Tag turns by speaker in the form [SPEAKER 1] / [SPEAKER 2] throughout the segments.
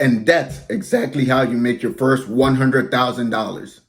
[SPEAKER 1] And that's exactly how you make your first $100,000.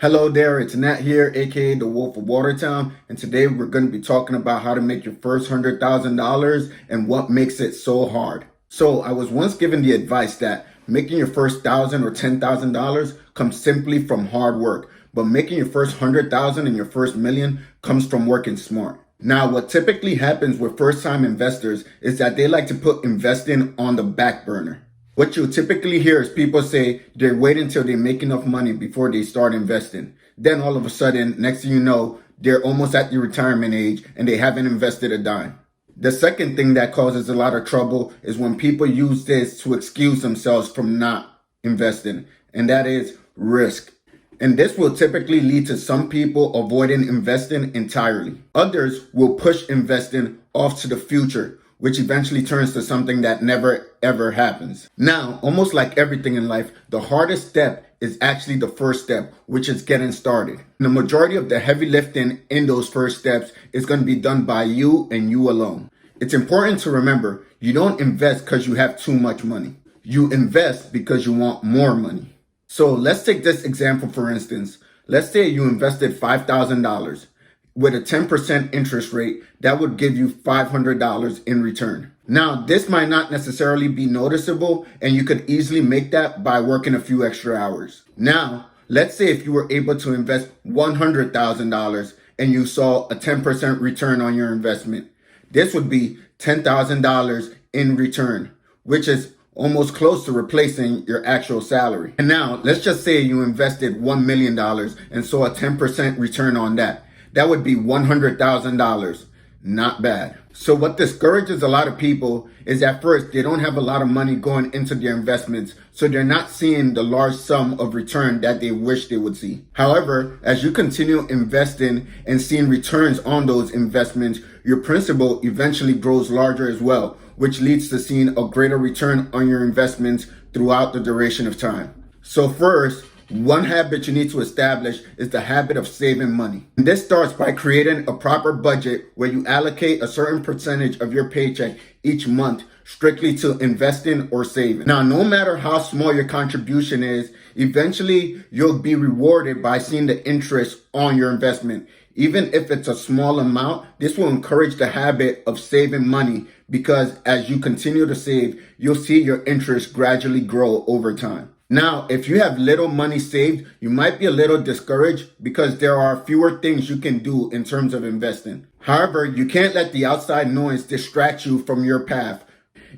[SPEAKER 1] Hello there, it's Nat here, aka the Wolf of Watertown, and today we're going to be talking about how to make your first $100,000 and what makes it so hard. So I was once given the advice that making your first $1,000 or $10,000 comes simply from hard work, but making your first $100,000 and your first $1,000,000 comes from working smart. Now, what typically happens with first-time investors is that they like to put investing on the back burner. What you'll typically hear is people say they wait until they make enough money before they start investing. Then all of a sudden, next thing you know, they're almost at the retirement age and they haven't invested a dime. The second thing that causes a lot of trouble is when people use this to excuse themselves from not investing, and that is risk. And this will typically lead to some people avoiding investing entirely. Others will push investing off to the future, which eventually turns to something that never ever happens. Now, almost like everything in life, the hardest step is actually the first step, which is getting started. And the majority of the heavy lifting in those first steps is going to be done by you and you alone. It's important to remember, you don't invest because you have too much money. You invest because you want more money. So let's take this example for instance. Let's say you invested $5,000. With a 10% interest rate, that would give you $500 in return. Now, this might not necessarily be noticeable, and you could easily make that by working a few extra hours. Now, let's say if you were able to invest $100,000 and you saw a 10% return on your investment, this would be $10,000 in return, which is almost close to replacing your actual salary. And now, let's just say you invested $1 million and saw a 10% return on that. That would be $100,000. Not bad. So what discourages a lot of people is at first they don't have a lot of money going into their investments, so they're not seeing the large sum of return that they wish they would see. However, as you continue investing and seeing returns on those investments, your principal eventually grows larger as well, which leads to seeing a greater return on your investments throughout the duration of time. So first, one habit you need to establish is the habit of saving money. And this starts by creating a proper budget where you allocate a certain percentage of your paycheck each month strictly to investing or saving. Now, no matter how small your contribution is, eventually you'll be rewarded by seeing the interest on your investment. Even if it's a small amount, this will encourage the habit of saving money because as you continue to save, you'll see your interest gradually grow over time. Now, if you have little money saved, you might be a little discouraged because there are fewer things you can do in terms of investing. However, you can't let the outside noise distract you from your path.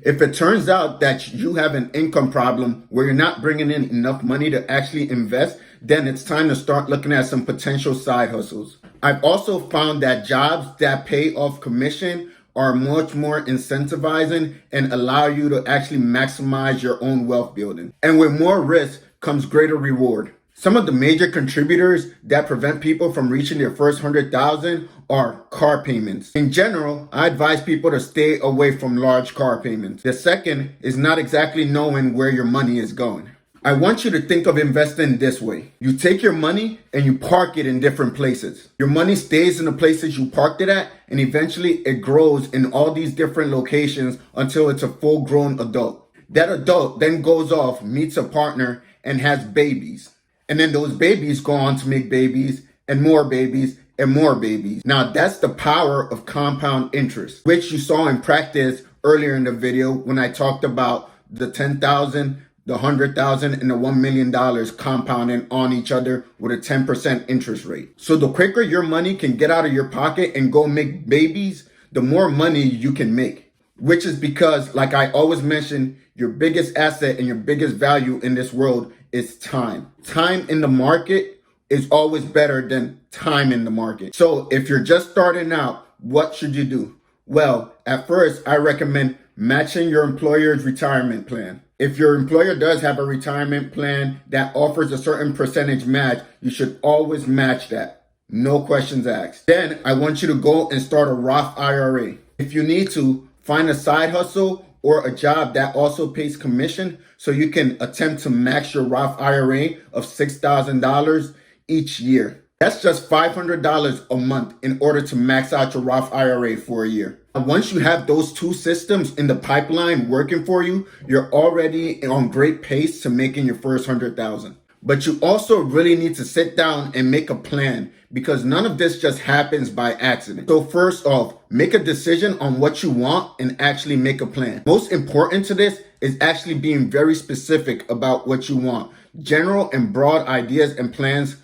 [SPEAKER 1] If it turns out that you have an income problem where you're not bringing in enough money to actually invest, then it's time to start looking at some potential side hustles. I've also found that jobs that pay off commission are much more incentivizing and allow you to actually maximize your own wealth building. And with more risk comes greater reward. Some of the major contributors that prevent people from reaching their first 100,000 are car payments. In general, I advise people to stay away from large car payments. The second is not exactly knowing where your money is going. I want you to think of investing this way. You take your money and you park it in different places. Your money stays in the places you parked it at, and eventually it grows in all these different locations until it's a full-grown adult. That adult then goes off, meets a partner, and has babies. And then those babies go on to make babies and more babies and more babies. Now that's the power of compound interest, which you saw in practice earlier in the video when I talked about the 10,000, the 100,000 and the $1 million compounding on each other with a 10% interest rate. So the quicker your money can get out of your pocket and go make babies, the more money you can make. Which is because, like I always mention, your biggest asset and your biggest value in this world is time. Time in the market is always better than time in the market. So if you're just starting out, what should you do? Well, at first, I recommend matching your employer's retirement plan. If your employer does have a retirement plan that offers a certain percentage match, you should always match that. No questions asked. Then I want you to go and start a Roth IRA. If you need to, find a side hustle or a job that also pays commission so you can attempt to max your Roth IRA of $6,000 each year. That's just $500 a month in order to max out your Roth IRA for a year. And once you have those two systems in the pipeline working for you, you're already on great pace to making your first 100,000. But you also really need to sit down and make a plan, because none of this just happens by accident. So first off, make a decision on what you want and actually make a plan. Most important to this is actually being very specific about what you want. General and broad ideas and plans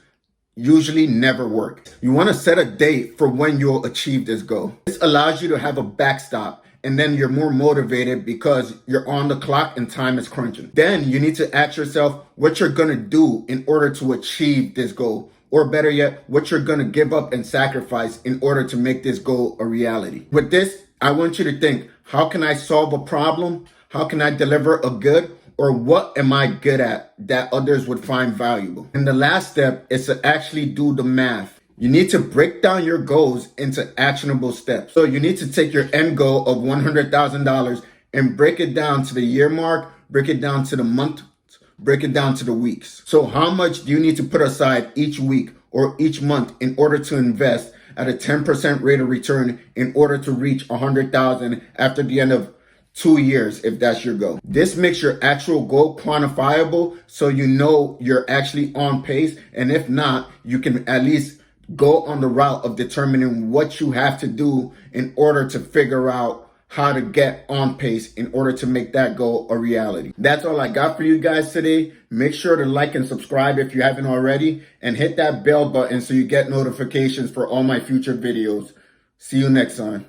[SPEAKER 1] usually never work. You want to set a date for when you'll achieve this goal. This allows you to have a backstop, and then you're more motivated because you're on the clock and time is crunching. Then you need to ask yourself what you're going to do in order to achieve this goal, or better yet, what you're going to give up and sacrifice in order to make this goal a reality. With this, I want you to think, how can I solve a problem? How can I deliver a good? Or what am I good at that others would find valuable? And the last step is to actually do the math. You need to break down your goals into actionable steps. So you need to take your end goal of $100,000 and break it down to the year mark, break it down to the month, break it down to the weeks. So how much do you need to put aside each week or each month in order to invest at a 10% rate of return in order to reach $100,000 after the end of 2 years, if that's your goal? This makes your actual goal quantifiable, so you know you're actually on pace. And if not, you can at least go on the route of determining what you have to do in order to figure out how to get on pace in order to make that goal a reality. That's all I got for you guys today. Make sure to like and subscribe if you haven't already, and hit that bell button so you get notifications for all my future videos. See you next time.